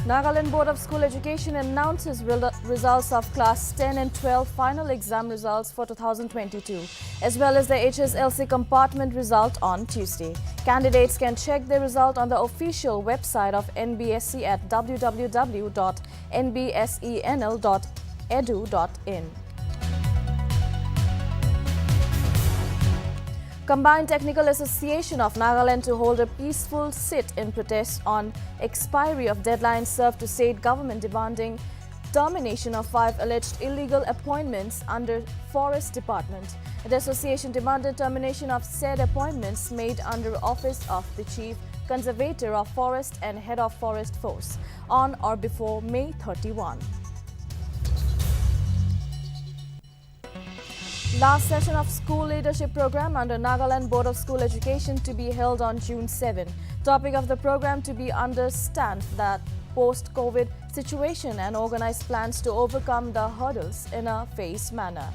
Nagaland Board of School Education announces results of Class 10 and 12 final exam results for 2022, as well as the HSLC compartment result on Tuesday. Candidates can check their result on the official website of NBSC at www.nbsenl.edu.in. Combined Technical Association of Nagaland to hold a peaceful sit in protest on expiry of deadline served to state government demanding termination of 5 alleged illegal appointments under Forest Department. The association demanded termination of said appointments made under office of the Chief Conservator of Forest and Head of Forest Force on or before May 31. Last session of school leadership program under Nagaland Board of School Education to be held on June 7. Topic of the program to be understand that post-COVID situation and organize plans to overcome the hurdles in a phased manner.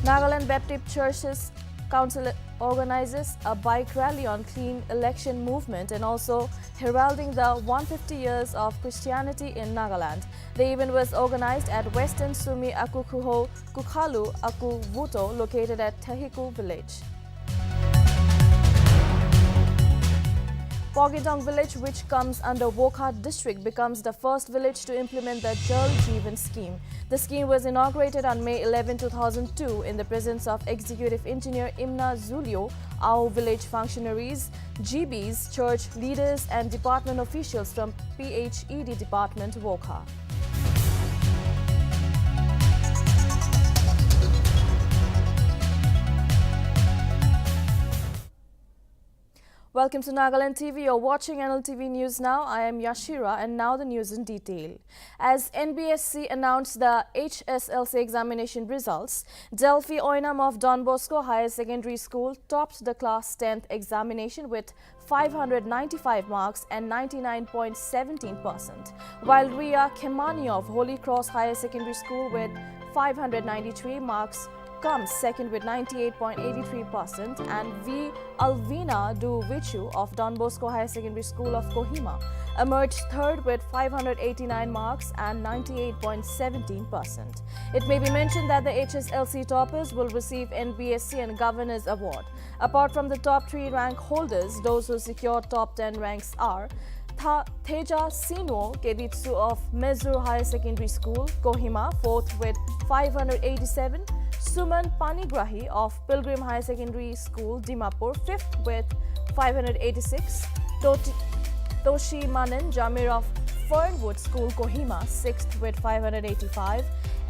Nagaland Baptist Churches Council organizes a bike rally on clean election movement and also heralding the 150 years of Christianity in Nagaland. The event was organized at Western Sumi Akukuho Kukhalu Akuvuto located at Tahiku village. Pogitong village, which comes under Wokha district, becomes the first village to implement the Jal Jeevan scheme. The scheme was inaugurated on May 11, 2002 in the presence of Executive Engineer Imna Zulio, our village functionaries, GBs, church leaders and department officials from PHED Department, Wokha. Welcome to Nagaland TV. You're watching Nltv News now. I am Yashira and now the news in detail. As NBSC announced the HSLC examination results, Delphi Oinam of Don Bosco Higher Secondary School topped the Class 10th examination with 595 marks and 99.17%, while Ria Kemani of Holy Cross Higher Secondary School with 593 marks comes second with 98.83% and V. Alvina Du Vichu of Don Bosco Higher Secondary School of Kohima emerged third with 589 marks and 98.17%. It may be mentioned that the HSLC toppers will receive NBSC and Governors Award. Apart from the top 3 rank holders, those who secured top 10 ranks are Teja Sinwo Keditsu of Mezur Higher Secondary School, Kohima, fourth with 587. Suman Panigrahi of Pilgrim Higher Secondary School, Dimapur, fifth with 586. Toshi Manan Jamir of Fernwood School, Kohima, sixth with 585.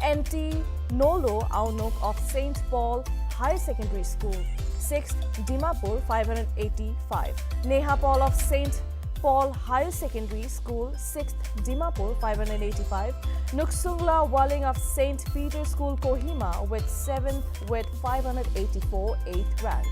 NT Nolo Aunok of St. Paul Higher Secondary School, sixth, Dimapur, 585. Neha Paul of St. Paul Higher Secondary School, 6th, Dimapur, 585. Nuksungla Walling of St. Peter School, Kohima, with 7th with 584, 8th rank.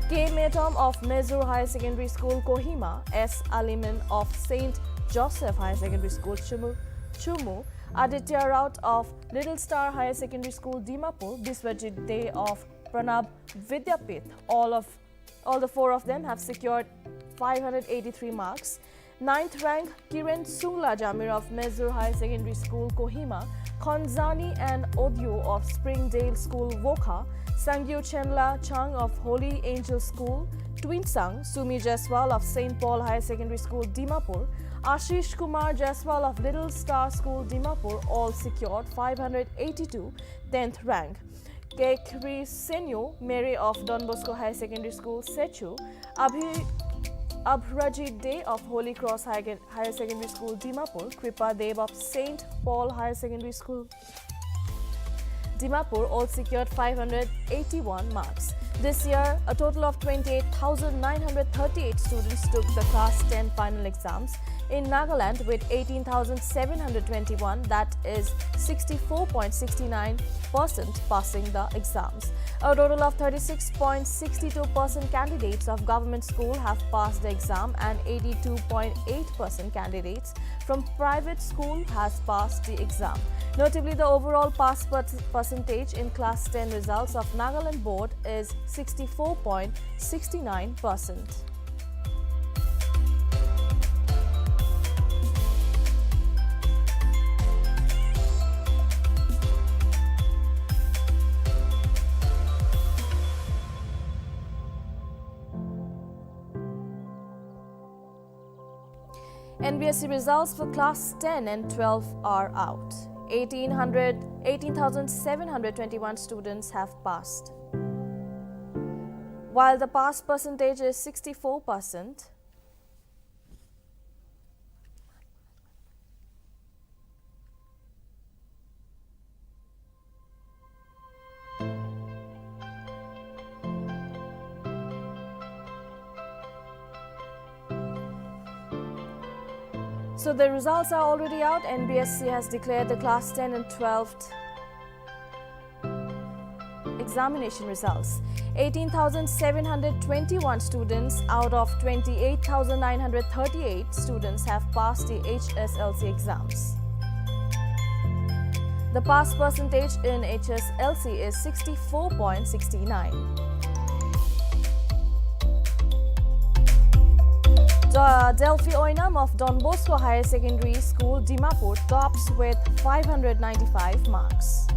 K. Metom of Mezur Higher Secondary School, Kohima. S. Aliman of St. Joseph Higher Secondary School, Chumu. Aditya Raut of Little Star Higher Secondary School, Dimapur. Biswajit Day of Pranab Vidyapith. All the 4 of them have secured 583 marks. 9th rank, Kiran Sungla Jamir of Mezur Higher Secondary School, Kohima. Khonzani and Odyu of Springdale School, Wokha. Sangyu Chenla Chang of Holy Angel School, Twinsang. Sumi Jaswal of St. Paul Higher Secondary School, Dimapur. Ashish Kumar Jaswal of Little Star School, Dimapur, all secured 582, 10th rank. Kekri Senyo Mary of Don Bosco Higher Secondary School, Sechu. Abhrajit Day of Holy Cross Higher Secondary School, Dimapur. Kripa Dev of St. Paul Higher Secondary School, Dimapur, all secured 581 marks. This year, a total of 28,938 students took the Class 10 final exams in Nagaland with 18,721, that is 64.69% passing the exams. A total of 36.62% candidates of government school have passed the exam and 82.8% candidates from private school has passed the exam. Notably, the overall pass percentage in Class 10 results of Nagaland board is 64.69%. NBSC results for Class 10 and 12 are out. 18,721 students have passed. While the pass percentage is 64%, so the results are already out. NBSC has declared the Class 10 and 12th examination results. 18,721 students out of 28,938 students have passed the HSLC exams. The pass percentage in HSLC is 64.69. Delphi Oinam of Don Bosco Higher Secondary School, Dimapur, tops with 595 marks.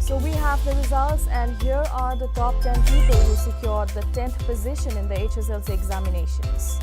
So we have the results, and here are the top 10 people who secured the 10th position in the HSLC examinations.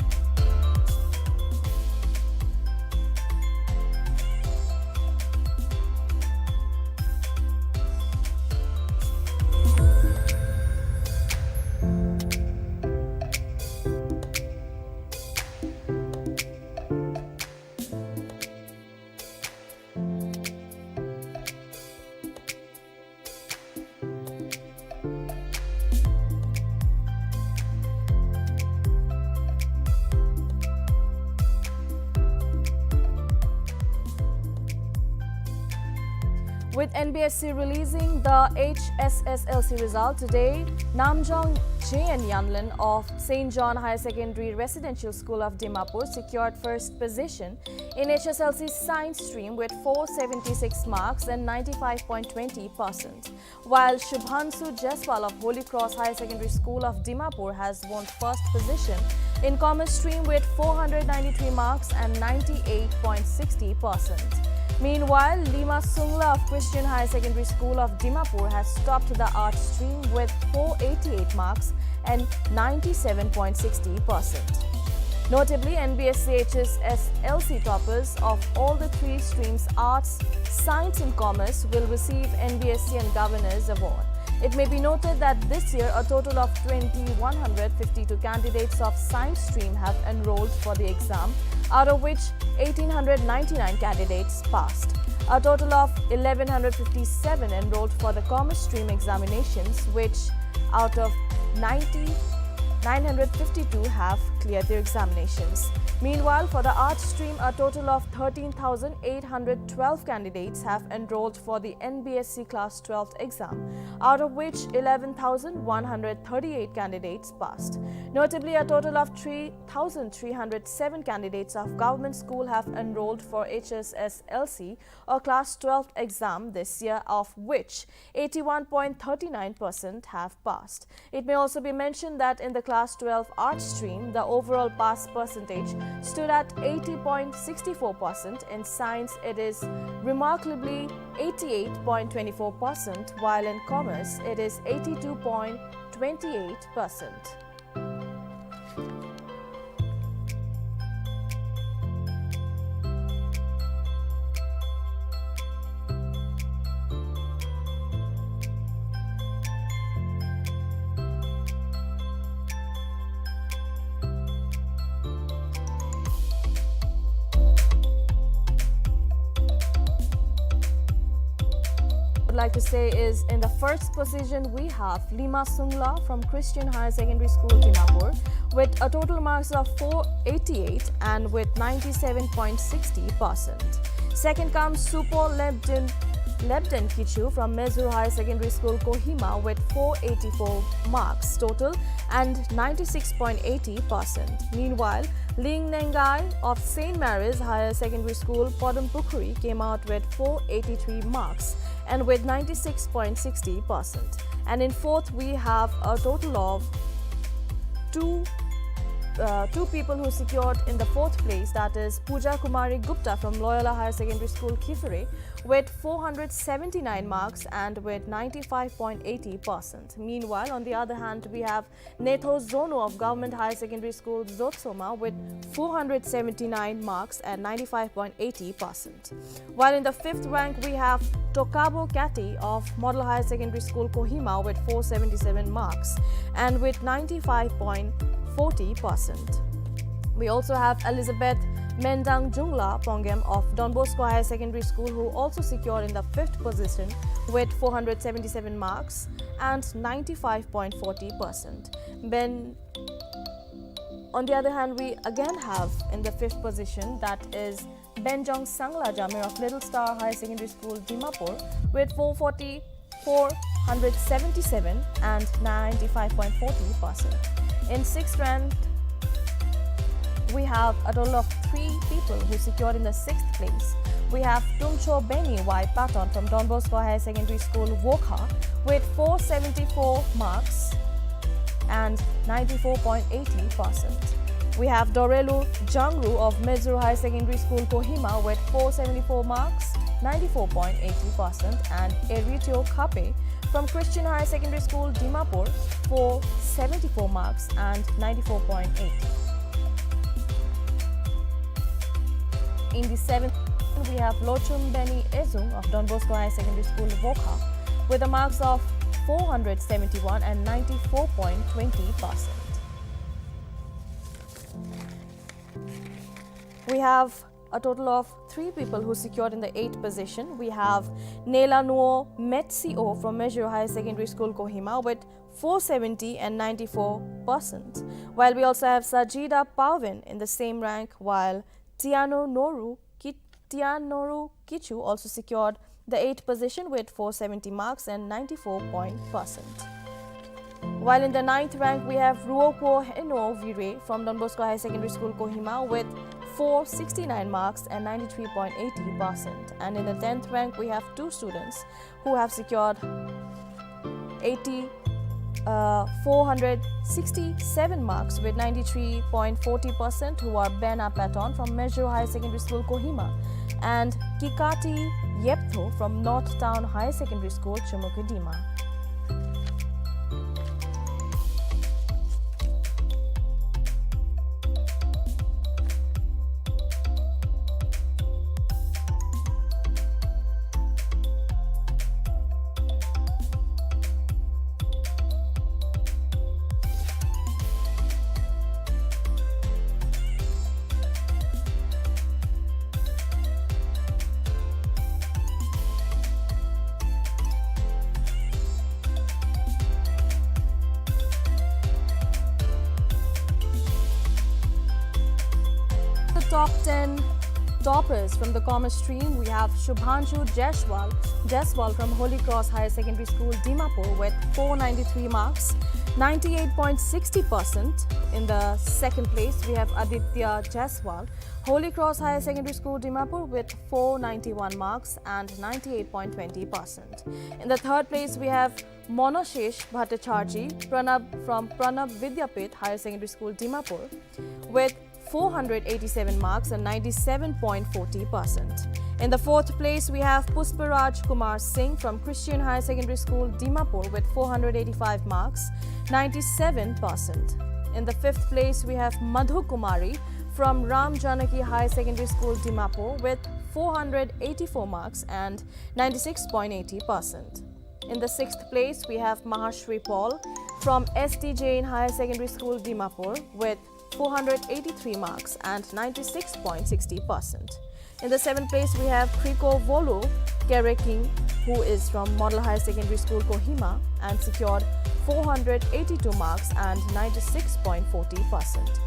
With NBSC releasing the HSSLC result today, Namjong J.N. Yanlan of St. John Higher Secondary Residential School of Dimapur secured first position in HSLC Science stream with 476 marks and 95.20%, while Shubhansu Jaiswal of Holy Cross Higher Secondary School of Dimapur has won first position in Commerce stream with 493 marks and 98.60%. Meanwhile, Lima Sungla of Christian Higher Secondary School of Dimapur has topped the art stream with 488 marks and 97.60%. Notably, NBSC HSSLC toppers of all the three streams, Arts, Science and Commerce, will receive NBSC and Governors Award. It may be noted that this year a total of 2,152 candidates of Science stream have enrolled for the exam, out of which 1,899 candidates passed. A total of 1,157 enrolled for the Commerce stream examinations, which out of 952 have cleared their examinations. Meanwhile, for the Arts stream, a total of 13,812 candidates have enrolled for the NBSC Class 12th exam, out of which 11,138 candidates passed. Notably, a total of 3,307 candidates of government school have enrolled for HSSLC or Class 12th exam this year, of which 81.39% have passed. It may also be mentioned that in the Class 12 Arts stream, the overall pass percentage stood at 80.64%. In Science, it is remarkably 88.24%, while in Commerce, it is 82.28%. I'd like to say is in the first position we have Lima Sungla from Christian Higher Secondary School, Dimapur, with a total marks of 488 and with 97.60%. Second comes Supo Lebden Kichu from Mezur Higher Secondary School, Kohima, with 484 marks total and 96.80%. Meanwhile, Ling Nengai of St. Mary's Higher Secondary School, Podampukuri, came out with 483 marks and with 96.60%. And in fourth, we have a total of two people who secured in the fourth place, that is Pooja Kumari Gupta from Loyola Higher Secondary School, Kifere, with 479 marks and with 95.80%. Meanwhile, on the other hand, we have Netho Zono of Government Higher Secondary School, Zotsoma, with 479 marks and 95.80%. While in the fifth rank, we have Tokabo Kati of Model Higher Secondary School, Kohima, with 477 marks and with 95.40%. We also have Elizabeth Mendang Jungla Pongem of Don Bosco Higher Secondary School, who also secured in the fifth position with 477 marks and 95.40%. Then, on the other hand, we again have in the fifth position, that is Benjong Sangla Jamir of Little Star Higher Secondary School, Dimapur, with 477 and 95.40%. In sixth rank, we have a total of 3 people who secured in the sixth place. We have Tumcho Beni Y Patton from Don Bosco Higher Secondary School, Wokha, with 474 marks and 94.80%. We have Dorelu Jangru of Mizuru Higher Secondary School, Kohima, with 474 marks, 94.80%, and Eritio Kape from Christian Higher Secondary School, Dimapur, 474 marks and 94.80%. In the seventh, we have Lochum Beni Ezung of Don Bosco High Secondary School, Wokha, with the marks of 471 and 94.20%. We have a total of 3 people who secured in the 8th position. We have Nela Nuo Metsio from Mejuro Higher Secondary School, Kohima, with 470 and 94%. While we also have Sajida Pavin in the same rank, while Tianoru Kichu also secured the 8th position with 470 marks and 94%. While in the 9th rank, we have Ruoko Heno Vire from Don Bosco High Secondary School, Kohima, with 469 marks and 93.80%. And in the 10th rank, we have 2 students who have secured 467 marks with 93.40%, who are Bena Patton from Mejuro High Secondary School, Kohima, and Kikati Yeptho from North Town High Secondary School, Chumukudima. Top 10 toppers from the commerce stream, we have Shubhanshu Jaiswal from Holy Cross Higher Secondary School, Dimapur, with 493 marks, 98.60%. In the second place, we have Aditya Jaiswal, Holy Cross Higher Secondary School, Dimapur, with 491 marks and 98.20%. In the third place, we have Monoshesh Bhattacharjee Pranab from Pranab Vidyapit Higher Secondary School, Dimapur, with 487 marks and 97.40%. In the fourth place, we have Pusparaj Kumar Singh from Christian Higher Secondary School, Dimapur, with 485 marks, 97%. In the fifth place, we have Madhu Kumari from Ram Janaki Higher Secondary School, Dimapur, with 484 marks and 96.80%. In the sixth place, we have Mahashri Paul from ST Jain Higher Secondary School, Dimapur, with 483 marks and 96.60%. In the seventh place, we have Kriko Volu Kereking, who is from Model Higher Secondary School, Kohima, and secured 482 marks and 96.40%.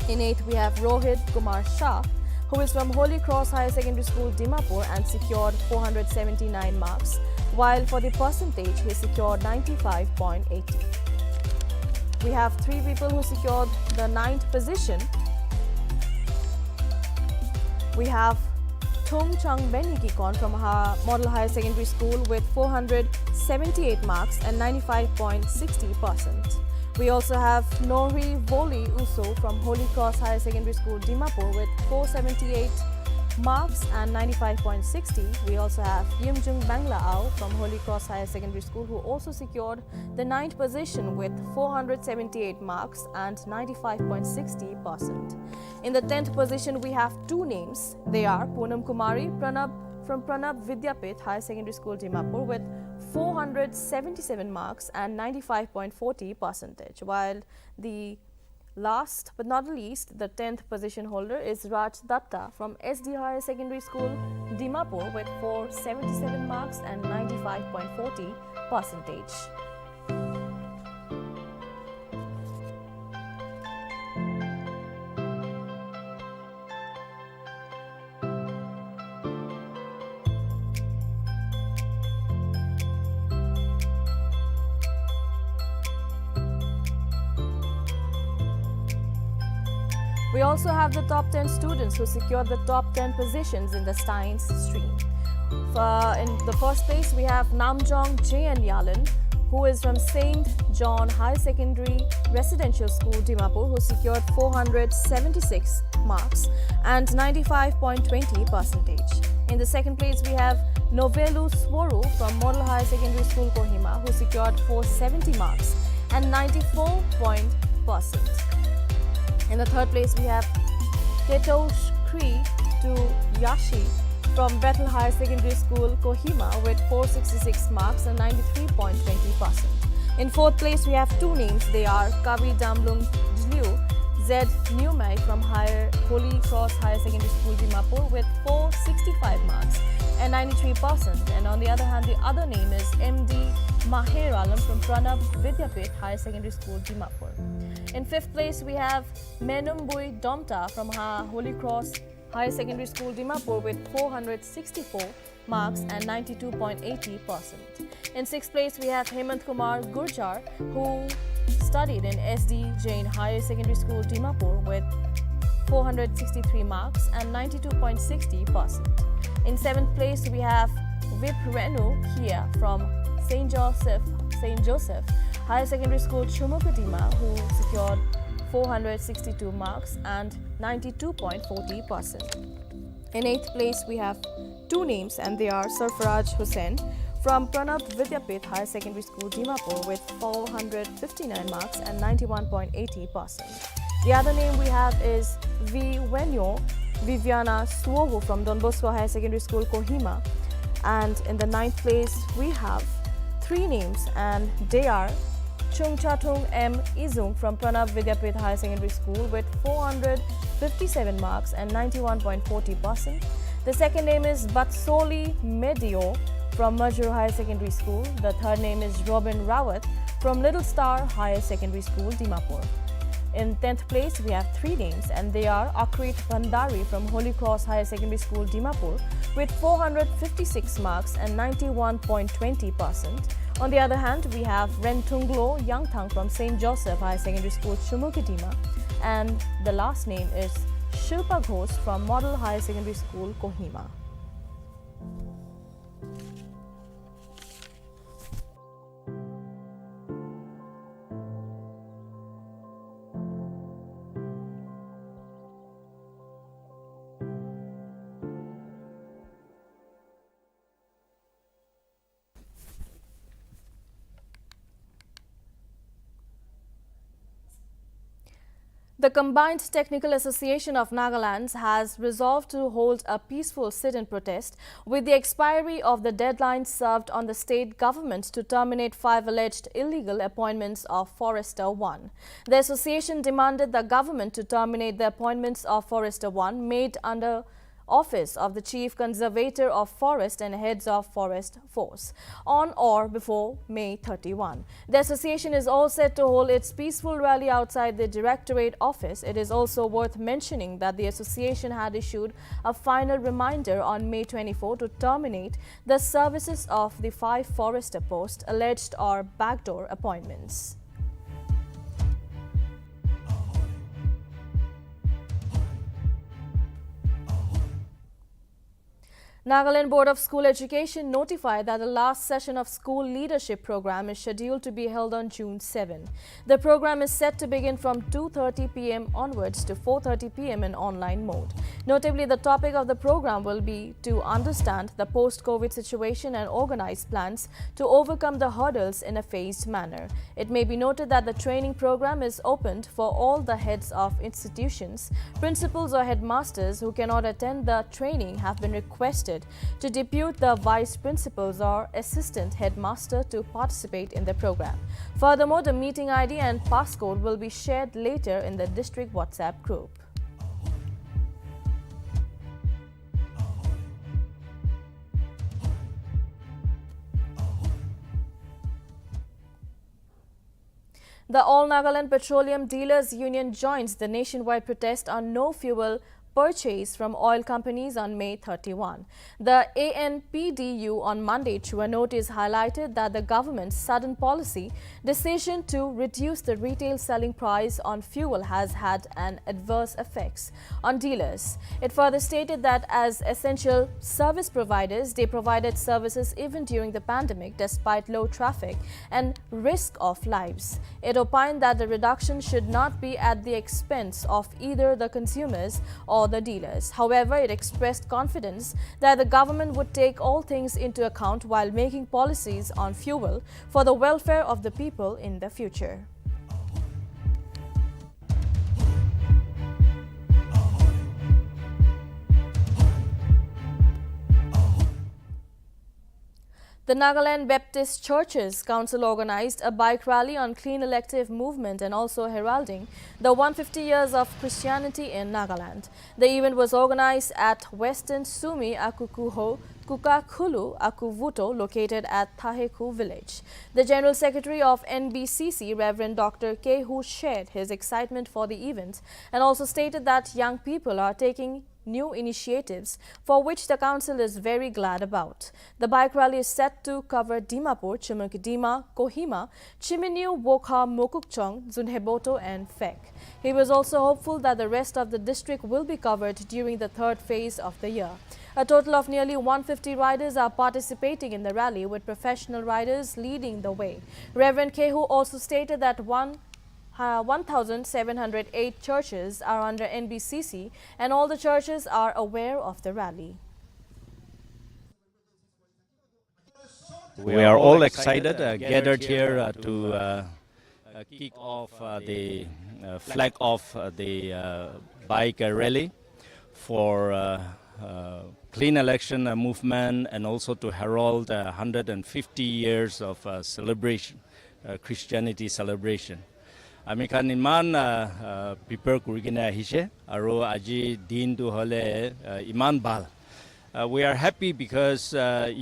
In eighth, we have Rohit Kumar Shah, who is from Holy Cross Higher Secondary School, Dimapur, and secured 479 marks, while for the percentage, he secured 95.80. We have 3 people who secured the 9th position. We have Thung Chang Benhikikon from Model Higher Secondary School with 478 marks and 95.60%. We also have Nori Voli Uso from Holy Cross Higher Secondary School, Dimapur with 478 marks and 95.60. We also have Yimjung Bangla Ao from Holy Cross Higher Secondary School, who also secured the 9th position with 478 marks and 95.60%. In the 10th position, we have two names. They are Poonam Kumari Pranab from Pranab Vidyapith Higher Secondary School, Dimapur with 477 marks and 95.40%, while the last but not least, the 10th position holder is Raj Datta from SD Higher Secondary School, Dimapur with 477 marks and 95.40%. We also have the top 10 students who secured the top 10 positions in the science stream. In the first place, we have Namjong J.N. Yalan, who is from St. John High Secondary Residential School, Dimapur, who secured 476 marks and 95.20%. In the second place, we have Novelu Sworu from Model High Secondary School, Kohima, who secured 470 marks and 94%. In the third place, we have Ketosh Kri to Yashi from Bethel Higher Secondary School, Kohima with 466 marks and 93.20%. In fourth place, we have two names. They are Kavi Damlung Jliu Z Newmai from Holy Cross Higher Secondary School, Dimapur with 465 marks and 93%. And on the other hand, the other name is MD Maher Alam from Pranab Vidyapith Higher Secondary School, Dimapur. In fifth place, we have Menumbui Domta from Holy Cross Higher Secondary School, Dimapur with 464 marks and 92.80%. In sixth place, we have Hemant Kumar Gurjar, who studied in SD Jain Higher Secondary School, Dimapur with 463 marks and 92.60%. In seventh place, we have Vip Renu Kia from St. Joseph Higher Secondary School, Chumukadima, who secured 462 marks and 92.40%. In eighth place, we have two names, and they are Sarfaraj Hussain from Pranab Vidyapith Higher Secondary School, Dimapur with 459 marks and 91.80%. The other name we have is V. Wenyo Viviana Suohu from Don Bosco Higher Secondary School, Kohima. And in the ninth place, we have three names, and they are Chung Chatung M. Izung from Pranab Vidyapith Higher Secondary School with 457 marks and 91.40%. The second name is Batsoli Medio from Majur Higher Secondary School. The third name is Robin Rawat from Little Star Higher Secondary School, Dimapur. In 10th place, we have three names, and they are Akrit Bandari from Holy Cross Higher Secondary School, Dimapur with 456 marks and 91.20%. On the other hand, we have Rentunglo Yangthang from St. Joseph Higher Secondary School, Chumukadima, and the last name is Shilpa Ghosh from Model Higher Secondary School, Kohima. The Combined Technical Association of Nagaland has resolved to hold a peaceful sit-in protest with the expiry of the deadline served on the state government to terminate 5 alleged illegal appointments of Forester 1. The association demanded the government to terminate the appointments of Forester 1 made under Office of the Chief Conservator of Forest and Heads of Forest Force on or before May 31. The association is all set to hold its peaceful rally outside the Directorate office. It is also worth mentioning that the association had issued a final reminder on May 24 to terminate the services of the 5 forester posts alleged or backdoor appointments. Nagaland Board of School Education notified that the last session of school leadership program is scheduled to be held on June 7. The program is set to begin from 2:30 p.m. onwards to 4:30 p.m. in online mode. Notably, the topic of the program will be to understand the post-COVID situation and organize plans to overcome the hurdles in a phased manner. It may be noted that the training program is opened for all the heads of institutions. Principals or headmasters who cannot attend the training have been requested to depute the vice principals or assistant headmaster to participate in the program. Furthermore, the meeting ID and passcode will be shared later in the district WhatsApp group. The All Nagaland Petroleum Dealers Union joins the nationwide protest on no fuel purchase from oil companies on May 31. The ANPDU on Monday through a notice highlighted that the government's sudden policy decision to reduce the retail selling price on fuel has had an adverse effects on dealers. It further stated that as essential service providers, they provided services even during the pandemic despite low traffic and risk of lives. It opined that the reduction should not be at the expense of either the consumers or the dealers. However, it expressed confidence that the government would take all things into account while making policies on fuel for the welfare of the people in the future. The Nagaland Baptist Churches Council organized a bike rally on clean elective movement and also heralding the 150 years of Christianity in Nagaland. The event was organized at Western Sumi Akukuho Kukakulu Akuvuto, located at Thaheku village. The General Secretary of NBCC, Reverend Dr. Kehu, shared his excitement for the event and also stated that young people are taking new initiatives for which the council is very glad about. The bike rally is set to cover Dimapur, Chimukdima, Kohima, Chiminiu, Wokha, Mokukchong, Zunheboto and Fek. He was also hopeful that the rest of the district will be covered during the third phase of the year. A total of nearly 150 riders are participating in the rally, with professional riders leading the way. Reverend Kehu also stated that 1,708 churches are under NBCC and all the churches are aware of the rally. We are all excited, gathered here to kick off the flag off the bike rally for clean election movement and also to herald 150 years of celebration, Christianity celebration. আমি খান ইমান prepare কৰি কিনে আহিছে আৰু আজি দিনটো হ'লে ইমান ভাল. We are happy because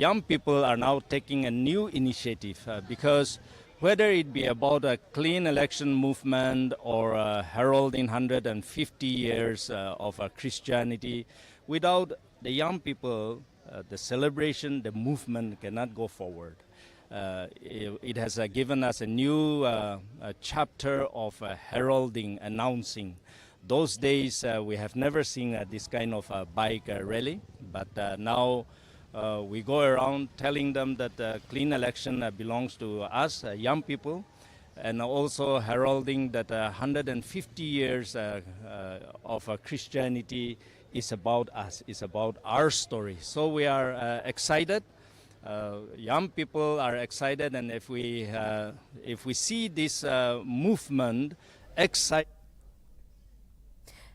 young people are now taking a new initiative because whether it be about a clean election movement or heralding 150 years of Christianity, without the young people, the celebration, the movement cannot go forward. It has given us a new chapter of heralding, announcing. Those days we have never seen this kind of bike rally, but now we go around telling them that clean election belongs to us, young people, and also heralding that 150 years of Christianity is about us, is about our story. So we are excited. Young people are excited, and if we see this movement excited.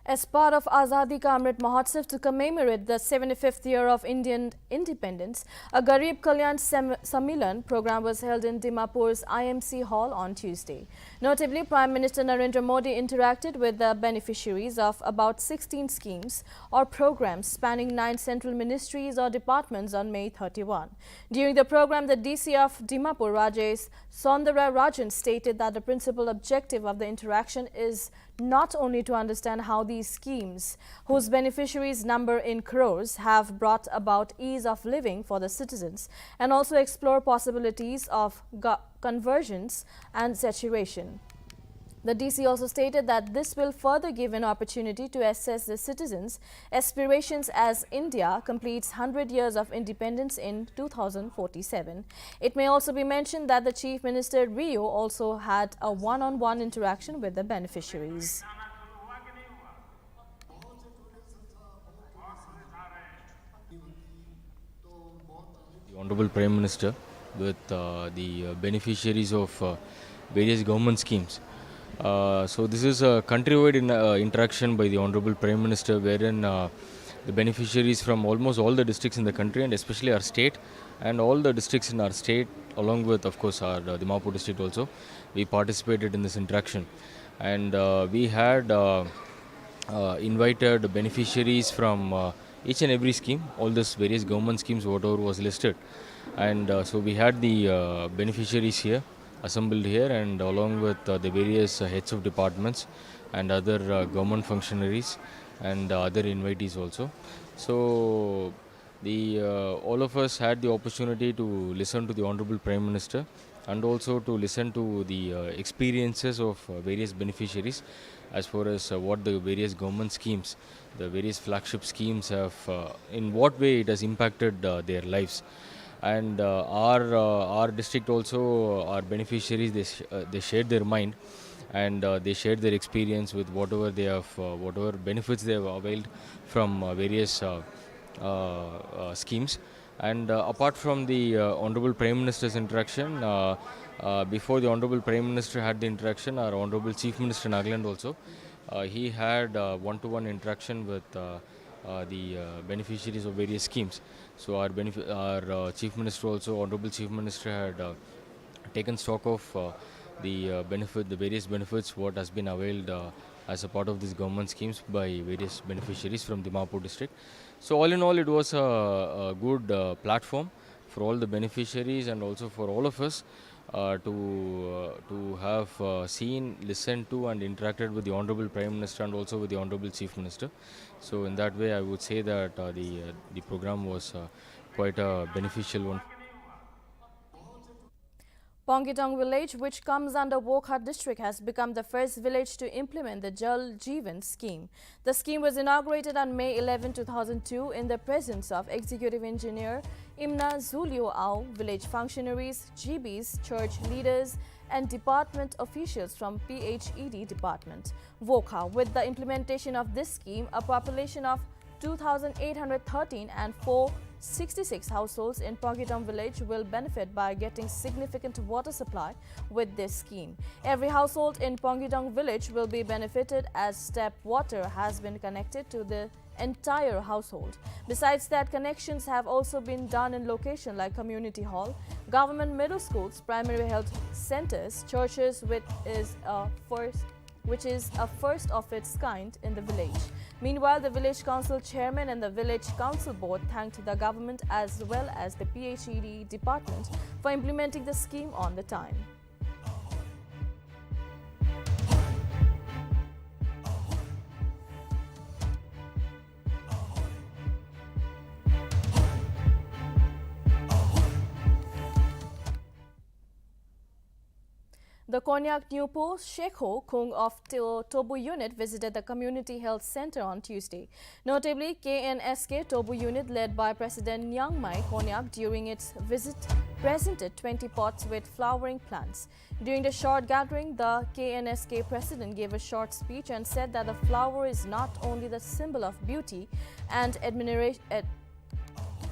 As part of Azadi Ka Amrit Mahotsav to commemorate the 75th year of Indian independence, a Garib Kalyan Sammilan program was held in Dimapur's IMC Hall on Tuesday. Notably, Prime Minister Narendra Modi interacted with the beneficiaries of about 16 schemes or programs spanning 9 central ministries or departments on May 31. During the program, the DC of Dimapur, Rajesh Sondara Rajan, stated that the principal objective of the interaction is not only to understand how these schemes, whose beneficiaries number in crores, have brought about ease of living for the citizens, and also explore possibilities of conversions and saturation. The DC also stated that this will further give an opportunity to assess the citizens' aspirations as India completes 100 years of independence in 2047. It may also be mentioned that the Chief Minister Rio also had a one-on-one interaction with the beneficiaries. The Honorable Prime Minister with the beneficiaries of various government schemes. So this is a countrywide interaction by the Honorable Prime Minister, wherein the beneficiaries from almost all the districts in the country and especially our state and all the districts in our state, along with of course our Dimapur district also, we participated in this interaction, and we had invited beneficiaries from each and every scheme, all these various government schemes, whatever was listed. And so we had the beneficiaries here, assembled here, and along with the various heads of departments and other government functionaries and other invitees also. So the all of us had the opportunity to listen to the Honorable Prime Minister and also to listen to the experiences of various beneficiaries as far as what the various government schemes, the various flagship schemes have, in what way it has impacted their lives. And our district also, our beneficiaries, they shared their mind, and they shared their experience with whatever they have, whatever benefits they have availed from various schemes. And apart from the Honorable Prime Minister's interaction, before the Honorable Prime Minister had the interaction, our Honorable Chief Minister Nagaland also, he had one-to-one interaction with the beneficiaries of various schemes. So our Chief Minister also, Honorable Chief Minister, had taken stock of the various benefits what has been availed as a part of these government schemes by various beneficiaries from Dimapur district. So all in all, it was a good platform for all the beneficiaries and also for all of us to have seen, listened to, and interacted with the Honorable Prime Minister and also with the Honorable Chief Minister. So in that way, I would say that the program was quite a beneficial one. Pongitong village, which comes under Wokha district, has become the first village to implement the Jal Jeevan scheme. The scheme was inaugurated on May 11, 2002 in the presence of Executive Engineer Imna Zulio Au, village functionaries, GBs, church leaders and department officials from PHED department. Wokha, with the implementation of this scheme, a population of 2,813 and 466 households in Pongitong village will benefit by getting significant water supply with this scheme. Every household in Pongitong village will be benefited as tap water has been connected to the entire household. Besides that, connections have also been done in locations like community hall, government middle schools, primary health centers, churches, which is a first of its kind in the village. Meanwhile, the village council chairman and the village council board thanked the government as well as the PHED department for implementing the scheme on the time. The Konyak Nupo Shekho Kung of Tobu unit visited the Community Health Center on Tuesday. Notably, KNSK Tobu unit led by President Nyangmai Konyak during its visit presented 20 pots with flowering plants. During the short gathering, the KNSK president gave a short speech and said that the flower is not only the symbol of beauty and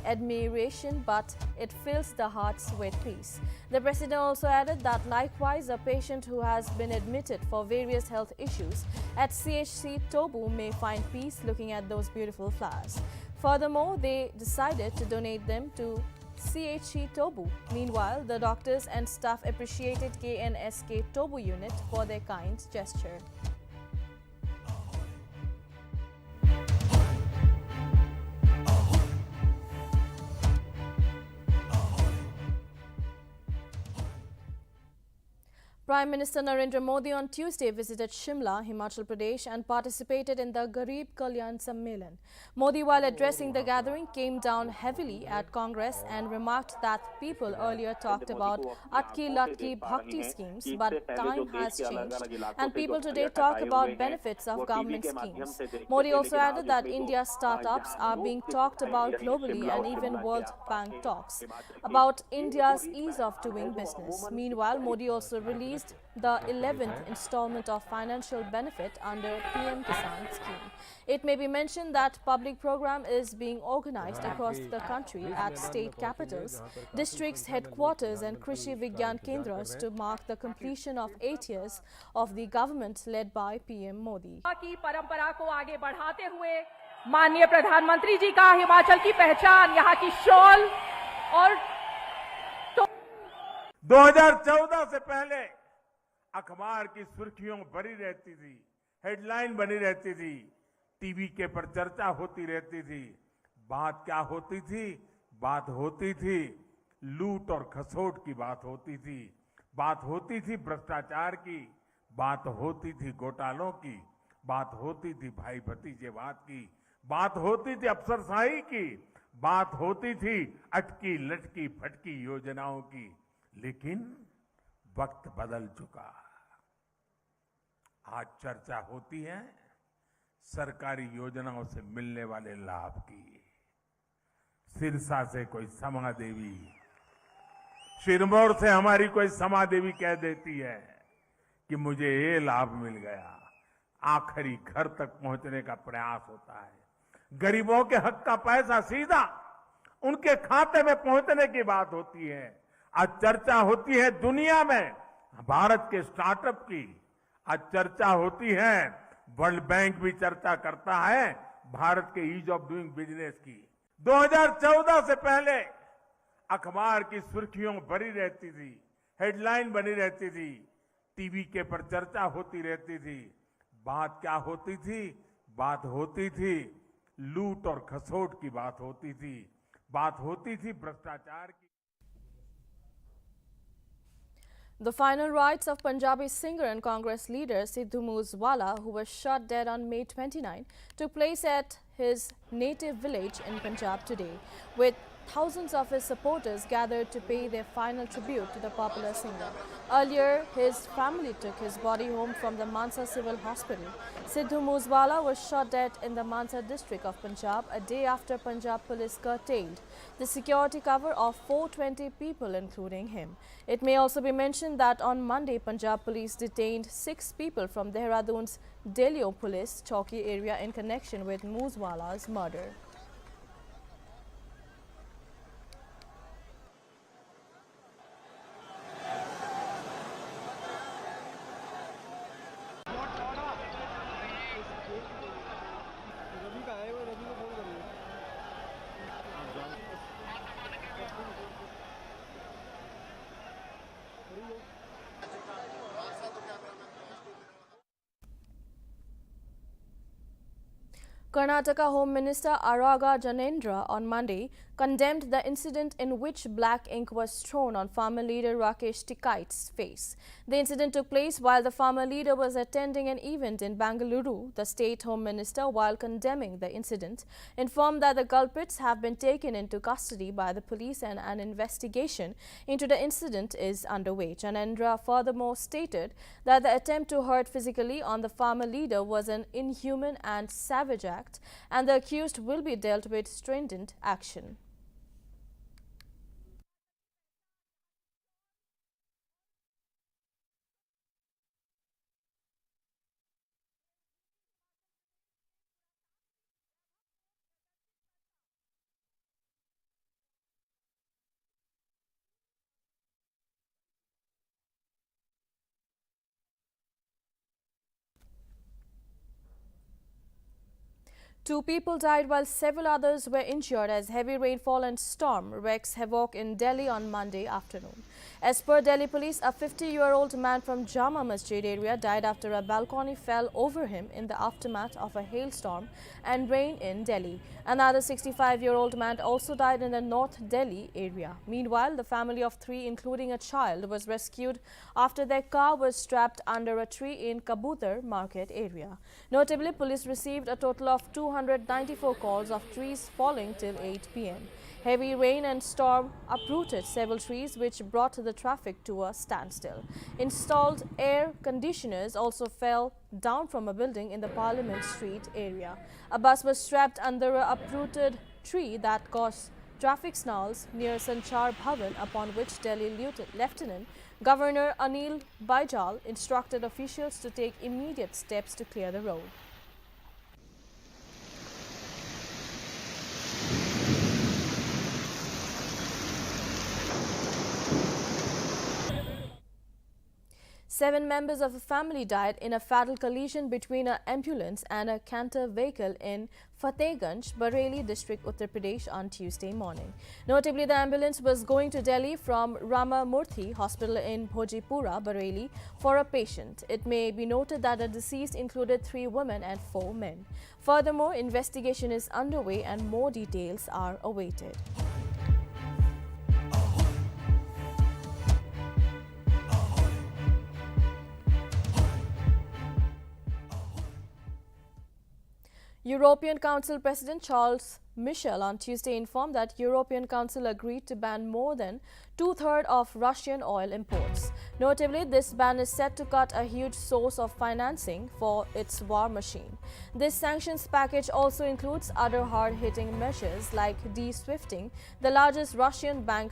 admiration, but it fills the hearts with peace. The president also added that likewise a patient who has been admitted for various health issues at CHC Tobu may find peace looking at those beautiful flowers. Furthermore, they decided to donate them to CHC Tobu. Meanwhile, the doctors and staff appreciated KNSK Tobu unit for their kind gesture. Prime Minister Narendra Modi on Tuesday visited Shimla, Himachal Pradesh and participated in the Garib Kalyan Sammelan. Modi, while addressing the gathering, came down heavily at Congress and remarked that people earlier talked about Atki Latki Bhakti schemes, but time has changed and people today talk about benefits of government schemes. Modi also added that India's startups are being talked about globally and even World Bank talks about India's ease of doing business. Meanwhile, Modi also released the 11th installment of financial benefit under PM Kisan scheme. It may be mentioned that public program is being organized across the country at state capitals, districts, headquarters and Krishi Vigyan Kendras to mark the completion of 8 years of the government led by PM Modi. की परंपरा को आगे बढ़ाते हुए माननीय प्रधानमंत्री जी का हिमाचल की पहचान, यहाँ की शॉल और 2014 से पहले अखबार की सुर्खियों भरी रहती थी, हेडलाइन बनी रहती थी, टीवी के पर चर्चा होती रहती थी। बात क्या होती थी? बात होती थी लूट और खसोट की बात होती थी, बात होती थी भ्रष्टाचार की, बात होती थी घोटालों की, बात होती थी भाई भतीजेवाद की, बात होती थी अफसरशाही की, बात होती थी अटकी लटकी फटकी योजनाओं की। लेकिन वक्त बदल चुका। आज चर्चा होती है सरकारी योजनाओं से मिलने वाले लाभ की। सिरसा से कोई समा देवी, सिरमौर से हमारी कोई समा देवी कह देती है कि मुझे ये लाभ मिल गया। आखिरी घर तक पहुंचने का प्रयास होता है। गरीबों के हक का पैसा सीधा उनके खाते में पहुंचने की बात होती है। आज चर्चा होती है दुनिया में भारत के स्टार्टअप की, आज चर्चा होती है, वर्ल्ड बैंक भी चर्चा करता है भारत के ईज ऑफ डूइंग बिजनेस की। 2014 से पहले अखबार की सुर्खियों भरी रहती थी, हेडलाइन बनी रहती थी, टीवी के पर चर्चा होती रहती थी। बात क्या होती थी? बात होती थी लूट और खसोट की बात होती थी, बात होती थी भ्रष्टाचार की। The final rites of Punjabi singer and Congress leader Sidhu Moosewala, who was shot dead on May 29, took place at his native village in Punjab today, with thousands of his supporters gathered to pay their final tribute to the popular singer. Earlier, his family took his body home from the Mansa Civil Hospital. Sidhu Moosewala was shot dead in the Mansa district of Punjab a day after Punjab police curtailed the security cover of 420 people, including him. It may also be mentioned that on Monday, Punjab police detained 6 people from Dehradun's Delio police Chowki area in connection with Moosewala's murder. Karnataka Home Minister Araga Janendra on Monday condemned the incident in which black ink was thrown on farmer leader Rakesh Tikait's face. The incident took place while the farmer leader was attending an event in Bangalore. The state home minister, while condemning the incident, informed that the culprits have been taken into custody by the police and an investigation into the incident is underway. Janendra furthermore stated that the attempt to hurt physically on the farmer leader was an inhuman and savage act, and the accused will be dealt with stringent action. 2 people died while several others were injured as heavy rainfall and storm wreaks havoc in Delhi on Monday afternoon. As per Delhi police, a 50-year-old man from Jama Masjid area died after a balcony fell over him in the aftermath of a hailstorm and rain in Delhi. Another 65-year-old man also died in the North Delhi area. Meanwhile, the family of 3, including a child, was rescued after their car was trapped under a tree in Kabutar Market area. Notably, police received a total of 294 calls of trees falling till 8 p.m. Heavy rain and storm uprooted several trees, which brought the traffic to a standstill. Installed air conditioners also fell down from a building in the Parliament Street area. A bus was trapped under an uprooted tree that caused traffic snarls near Sanchar Bhavan, upon which Delhi Lieutenant Governor Anil Baijal instructed officials to take immediate steps to clear the road. Seven members of a family died in a fatal collision between an ambulance and a canter vehicle in Fatehganj, Bareilly district, Uttar Pradesh on Tuesday morning. Notably, the ambulance was going to Delhi from Rama Murthy Hospital in Bhojipura, Bareilly, for a patient. It may be noted that the deceased included 3 women and 4 men. Furthermore, investigation is underway and more details are awaited. European Council President Charles Michel on Tuesday informed that European Council agreed to ban more than 2/3 of Russian oil imports. Notably, this ban is set to cut a huge source of financing for its war machine. This sanctions package also includes other hard-hitting measures like de-swifting the largest Russian bank,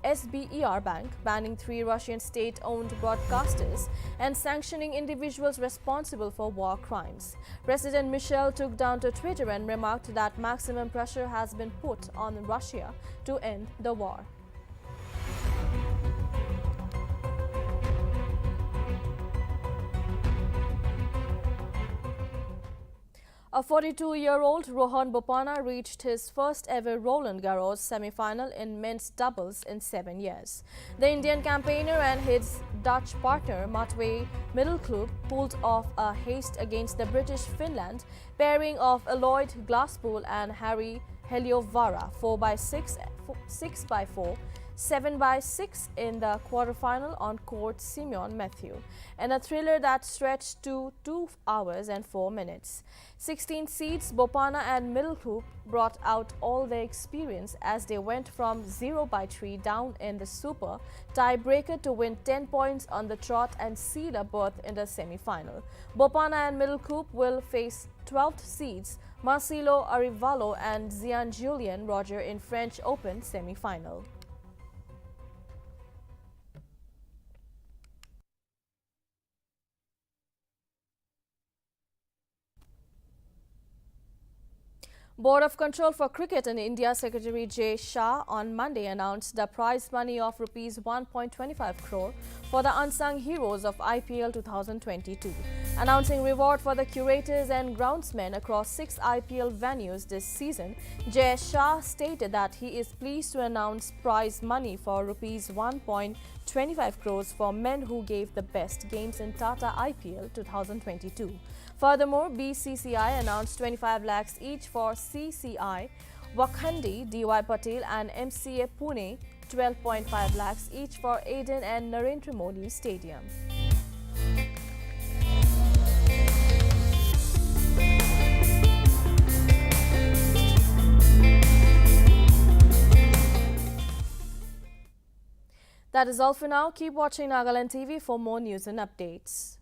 SBER Bank, banning 3 Russian state-owned broadcasters and sanctioning individuals responsible for war crimes. President Michel took down to Twitter and remarked that maximum pressure has been put on Russia to end the war. A 42-year-old Rohan Bopanna reached his first ever Roland Garros semi-final in men's doubles in 7 years. The Indian campaigner and his Dutch partner Matwee Middelkoop pulled off a haste against the British Finland pairing of Lloyd Glasspool and Harry Heliovara 4x6, 6x4, 7x6 in the quarterfinal on court Simeon Matthew, and a thriller that stretched to 2 hours and 4 minutes. 16 seeds, Bopanna and Middelkoop brought out all their experience as they went from 0-3 down in the super tiebreaker to win 10 points on the trot and seal a berth in the semi-final. Bopanna and Middelkoop will face 12th seeds Marcelo Arevalo and Jean-Julien Roger in French Open semi-final. Board of Control for Cricket in India Secretary J. Shah on Monday announced the prize money of Rs 1.25 crore for the unsung heroes of IPL 2022. Announcing reward for the curators and groundsmen across 6 IPL venues this season, J. Shah stated that he is pleased to announce prize money for Rs 1.25 crores for men who gave the best games in Tata IPL 2022. Furthermore, BCCI announced 25 lakhs each for CCI, Wakhandi, DY Patel and MCA Pune, 12.5 lakhs each for Aden and Narendra Modi Stadium. That is all for now. Keep watching Nagaland TV for more news and updates.